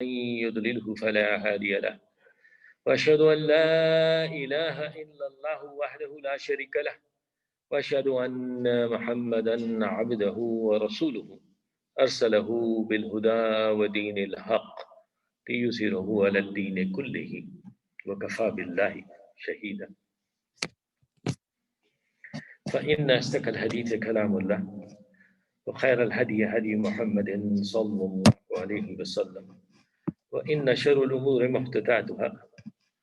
يضلله فلا هادي له وأشهد أن لا إله إلا الله وحده لا شريك له وأشهد أن محمدا عبده ورسوله أرسله بالهدى ودين الحق ليظهره على الدين كله وكفى بالله شهيدا فإن أصدق الحديث كلام الله وخير الهدي هدي محمد صلى الله عليه وسلم وإن شر الأمور محدثاتها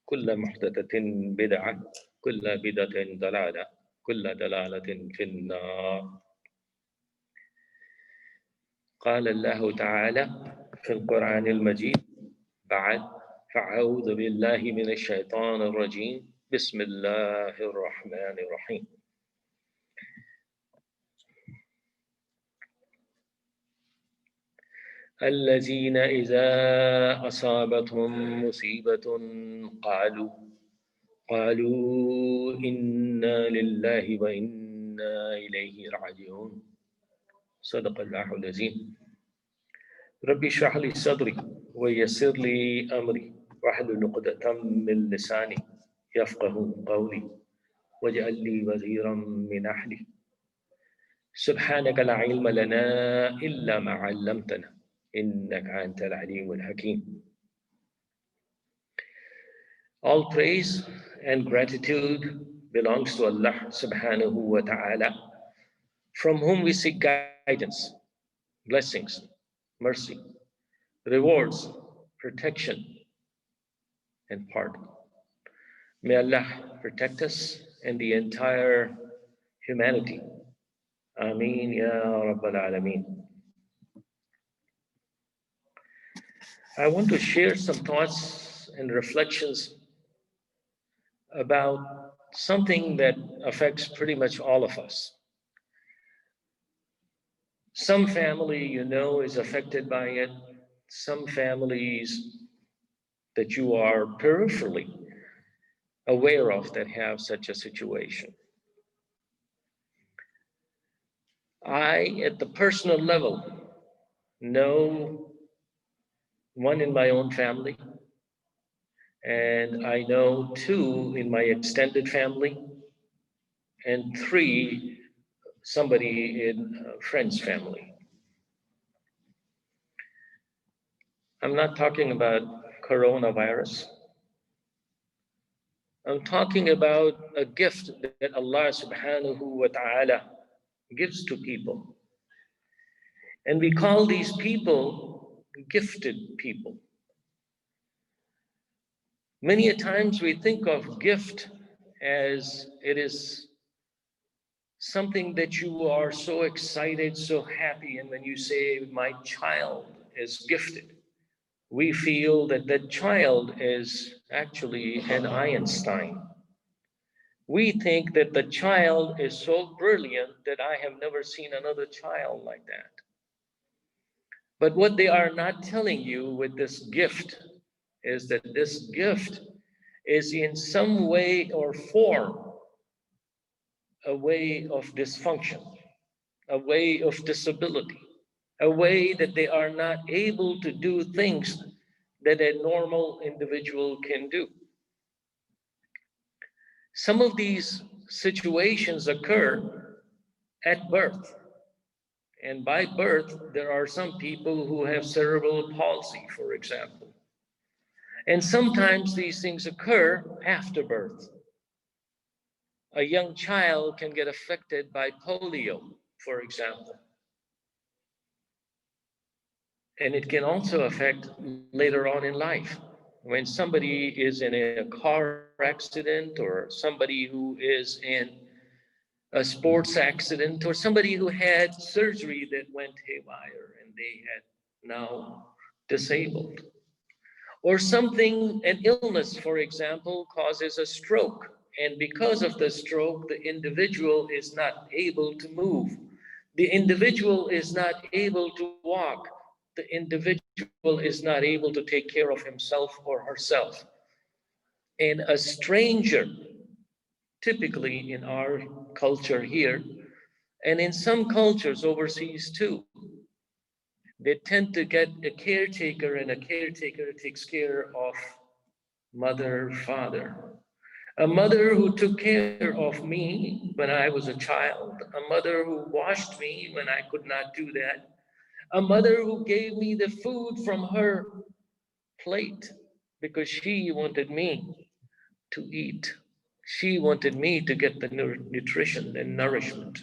كل محدثة بدعة كل بدعة ضلالة كل دلالة في النار قال الله تعالى في القرآن المجيد بعد فأعوذ بالله من الشيطان الرجيم بسم الله الرحمن الرحيم الذين إذا أصابتهم مصيبة قالوا إنا لله وإنا إليه راجعون صدق الله العظيم ربي اشرح لي صدري ويسر لي أمري واحلل عقدة من لساني يفقه قولي واجعل لي وزيرا من أهلي سبحانك لا علم لنا إلا ما علمتنا إنك أنت العليم الحكيم. All praise and gratitude belongs to Allah subhanahu wa ta'ala, from whom we seek guidance, blessings, mercy, rewards, protection, and pardon. May Allah protect us and the entire humanity. Ameen ya Rabbal Alameen. I want to share some thoughts and reflections about something that affects pretty much all of us. Some family, you know, is affected by it. Some families that you are peripherally aware of that have such a situation. I, at the personal level, know one in my own family, and I know two in my extended family, and three, somebody in a friend's family. I'm not talking about coronavirus. I'm talking about a gift that Allah subhanahu wa ta'ala gives to people. And we call these people gifted people. Many a times we think of gift as it is something that you are so excited, so happy, and when you say, my child is gifted, we feel that that child is actually an Einstein. We think that the child is so brilliant that I have never seen another child like that. But what they are not telling you with this gift is that this gift is in some way or form a way of dysfunction, a way of disability, a way that they are not able to do things that a normal individual can do. Some of these situations occur at birth. And by birth, there are some people who have cerebral palsy, for example. And sometimes these things occur after birth. A young child can get affected by polio, for example. And it can also affect later on in life. When somebody is in a car accident, or somebody who is in a sports accident, or somebody who had surgery that went haywire and they had now disabled. Or something, an illness, for example, causes a stroke. And because of the stroke, the individual is not able to move. The individual is not able to walk. The individual is not able to take care of himself or herself. And a stranger, typically in our culture here, and in some cultures overseas too, They tend to get a caretaker, and a caretaker takes care of mother, father. A mother who took care of me when I was a child, a mother who washed me when I could not do that, a mother who gave me the food from her plate because she wanted me to eat. She wanted me to get the nutrition and nourishment.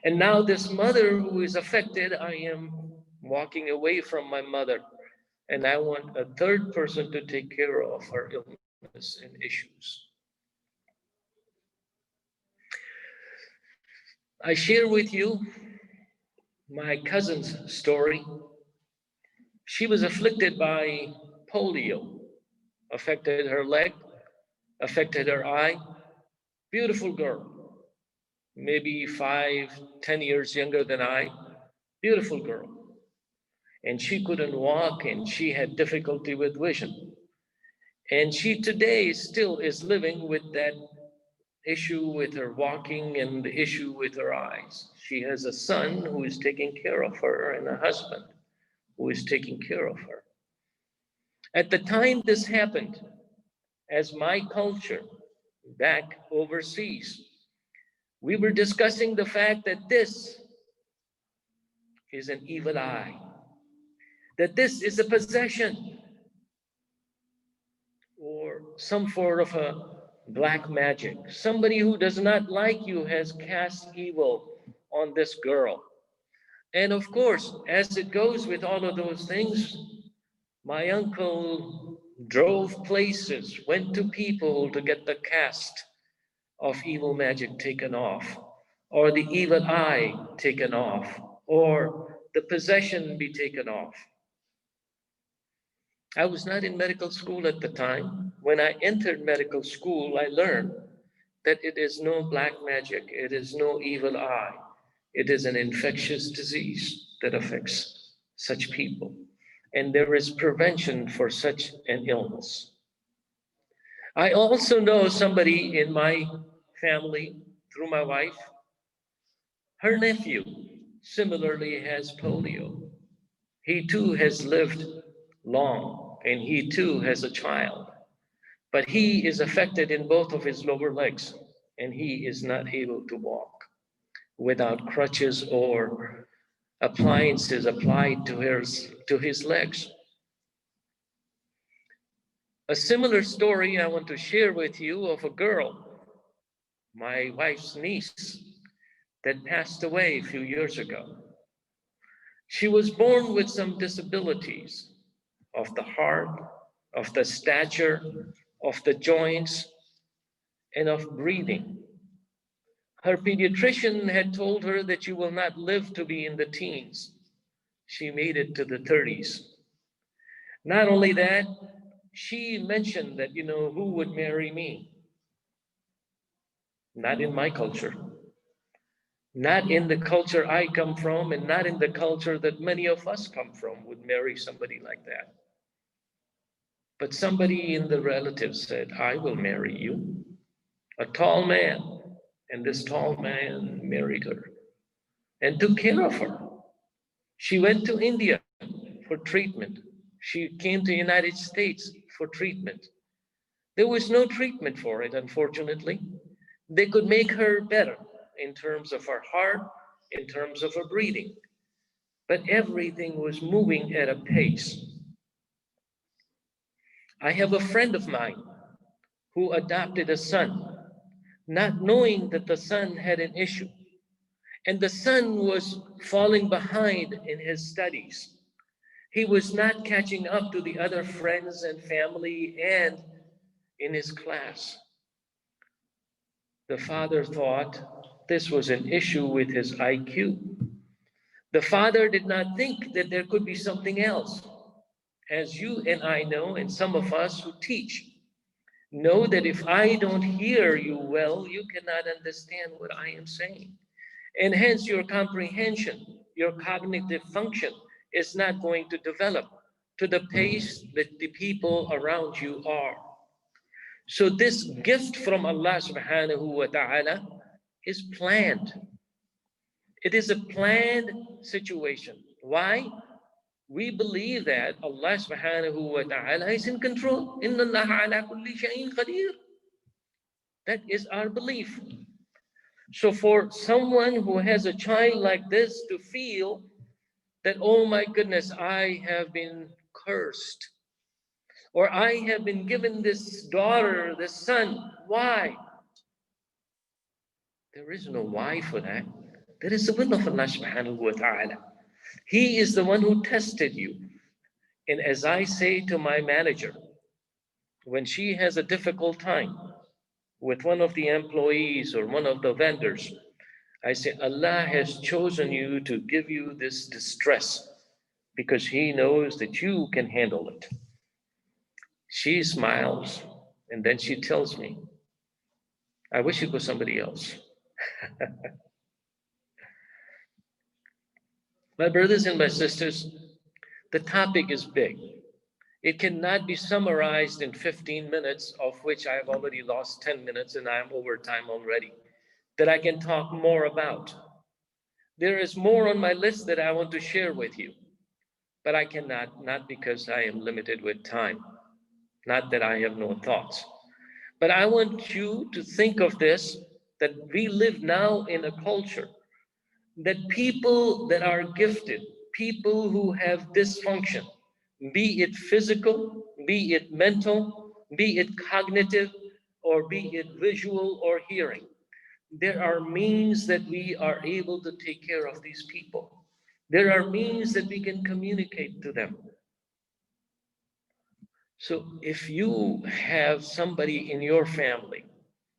And now, this mother who is affected, I am walking away from my mother, and I want a third person to take care of her illness and issues. I share with you my cousin's story. She was afflicted by polio, affected her leg, affected her eye. Beautiful girl, maybe 5, 10 years younger than I. Beautiful girl. And she couldn't walk, and she had difficulty with vision. And she today still is living with that issue with her walking and the issue with her eyes. She has a son who is taking care of her and a husband who is taking care of her. At the time this happened, as my culture back overseas, we were discussing the fact that this is an evil eye, that this is a possession or some sort of a black magic. Somebody who does not like you has cast evil on this girl. And of course, as it goes with all of those things, my uncle drove places, went to people to get the cast of evil magic taken off, or the evil eye taken off, or the possession be taken off. I was not in medical school at the time. When I entered medical school, I learned that it is no black magic, it is no evil eye. It is an infectious disease that affects such people. And there is prevention for such an illness. I also know somebody in my family, through my wife, her nephew similarly has polio. He too has lived long, and he too has a child. But he is affected in both of his lower legs, and he is not able to walk without crutches or appliances applied to his legs. A similar story I want to share with you of a girl, my wife's niece, that passed away a few years ago. She was born with some disabilities of the heart, of the stature, of the joints, and of breathing. Her pediatrician had told her that you will not live to be in the teens. She made it to the 30s. Not only that, she mentioned that, who would marry me? Not in my culture, not in the culture I come from, and not in the culture that many of us come from would marry somebody like that. But somebody in the relatives said, I will marry you. A tall man. And this tall man married her and took care of her. She went to India for treatment. She came to the United States for treatment. There was no treatment for it, unfortunately. They could make her better in terms of her heart, in terms of her breathing. But everything was moving at a pace. I have a friend of mine who adopted a son, not knowing that the son had an issue. And the son was falling behind in his studies. He was not catching up to the other friends and family and in his class. The father thought this was an issue with his IQ. The father did not think that there could be something else. As you and I know, and some of us who teach, know that if I don't hear you well, you cannot understand what I am saying. And hence your comprehension, your cognitive function is not going to develop to the pace that the people around you are. So this gift from Allah subhanahu wa ta'ala is planned. It is a planned situation. Why? We believe that Allah subhanahu wa ta'ala is in control. Inna Allah ala kulli shay'in qadir. That is our belief. So for someone who has a child like this to feel that, oh my goodness, I have been cursed, or I have been given this daughter, this son. Why? There is no why for that. There is the will of Allah subhanahu wa ta'ala. He is the one who tested you. And as I say to my manager, when she has a difficult time with one of the employees or one of the vendors, I say, Allah has chosen you to give you this distress because He knows that you can handle it. She smiles and then she tells me, I wish it was somebody else. My brothers and my sisters, the topic is big. It cannot be summarized in 15 minutes, of which I have already lost 10 minutes and I am over time already, that I can talk more about. There is more on my list that I want to share with you, but I cannot, not because I am limited with time, not that I have no thoughts. But I want you to think of this, that we live now in a culture that people that are gifted, people who have dysfunction, be it physical, be it mental, be it cognitive, or be it visual or hearing, there are means that we are able to take care of these people. There are means that we can communicate to them. So if you have somebody in your family,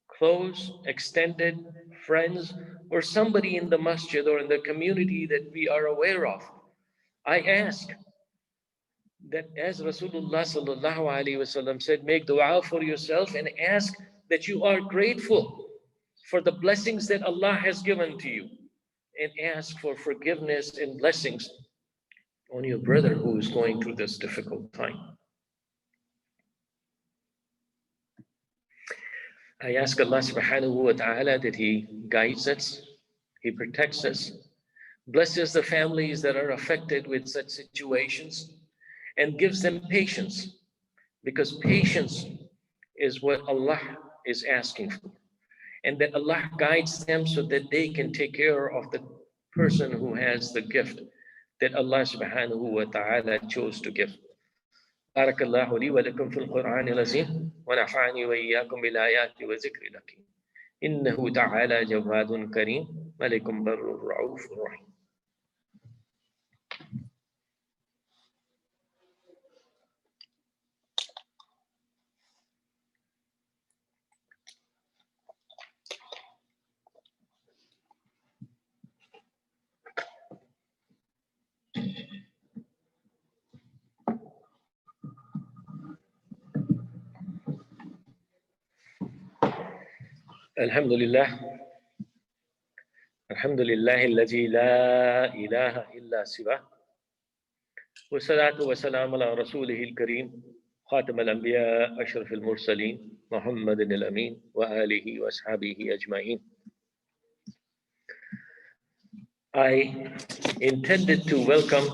close, extended, friends, or somebody in the masjid or in the community that we are aware of, I ask that, as Rasulullah sallallahu alaihi wasallam said, make dua for yourself and ask that you are grateful for the blessings that Allah has given to you, and ask for forgiveness and blessings on your brother who is going through this difficult time. I ask Allah subhanahu wa ta'ala that He guides us, He protects us, blesses the families that are affected with such situations, and gives them patience, because patience is what Allah is asking for. And that Allah guides them so that they can take care of the person who has the gift that Allah subhanahu wa ta'ala chose to give. بارك الله لي ولكم في القرآن العظيم ونفعني وإياكم بالآيات وذكر الحكيم إنه تعالى جواد كريم ملك بر رؤوف رحيم. الحمد لله الحمد لله الذي لا إله إلا سواه والصلاة والسلام على رسوله الكريم خاتم الأنبياء أشرف المرسلين محمد الأمين وآله وأصحابه أجمعين. I intended to welcome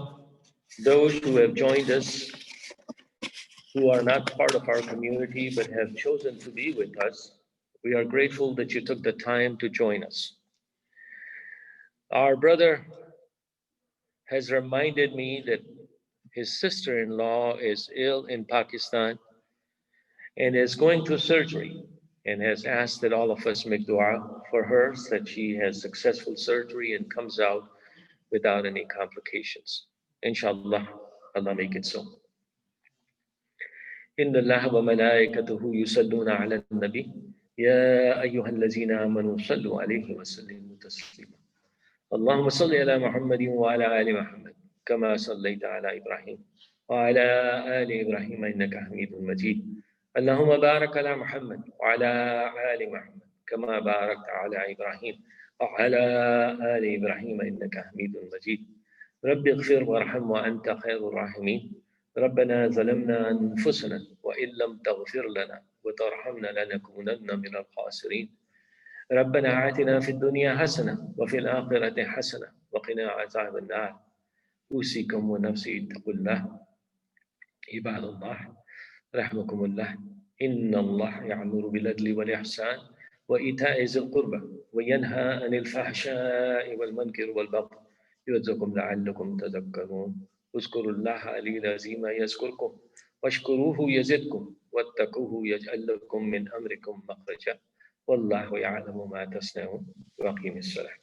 those who have joined us, who are not part of our community but have chosen to be with us. We are grateful that you took the time to join us. Our brother has reminded me that his sister-in-law is ill in Pakistan and is going through surgery, and has asked that all of us make dua for her so that she has successful surgery and comes out without any complications. Inshallah, Allah make it so. إن الله وملائكته يصلون على النبي يا أيها الذين آمنوا صلوا عليه وسلموا تسليما. اللهم صل على محمد وعلى آل محمد كما صليت على إبراهيم وعلى آل إبراهيم إنك حميد مجيد. اللهم بارك على محمد وعلى آل محمد كما باركت على إبراهيم وعلى آل إبراهيم إنك حميد مجيد. رب اغفر وارحم وأنت خير الراحمين. ربنا ظلمنا أنفسنا وإن لم تغفر لنا وترحمنا لنكونن من الخاسرين. ربنا آتنا في الدنيا حسنة وفي الآخرة حسنة وقنا عذاب النار. أوصيكم ونفسي اتقوا الله عباد الله رحمكم الله إن الله يأمر بالعدل والإحسان وإيتاء ذي القربى وينهى عن الفحشاء والمنكر والبغي يعظكم لعلكم تذكرون اذكروا الله العلي العظيم يذكركم واشكروه يزدكم واتقوه يجعل لكم من أمركم مخرجا والله يعلم ما تصنعون وأقيموا الصلاة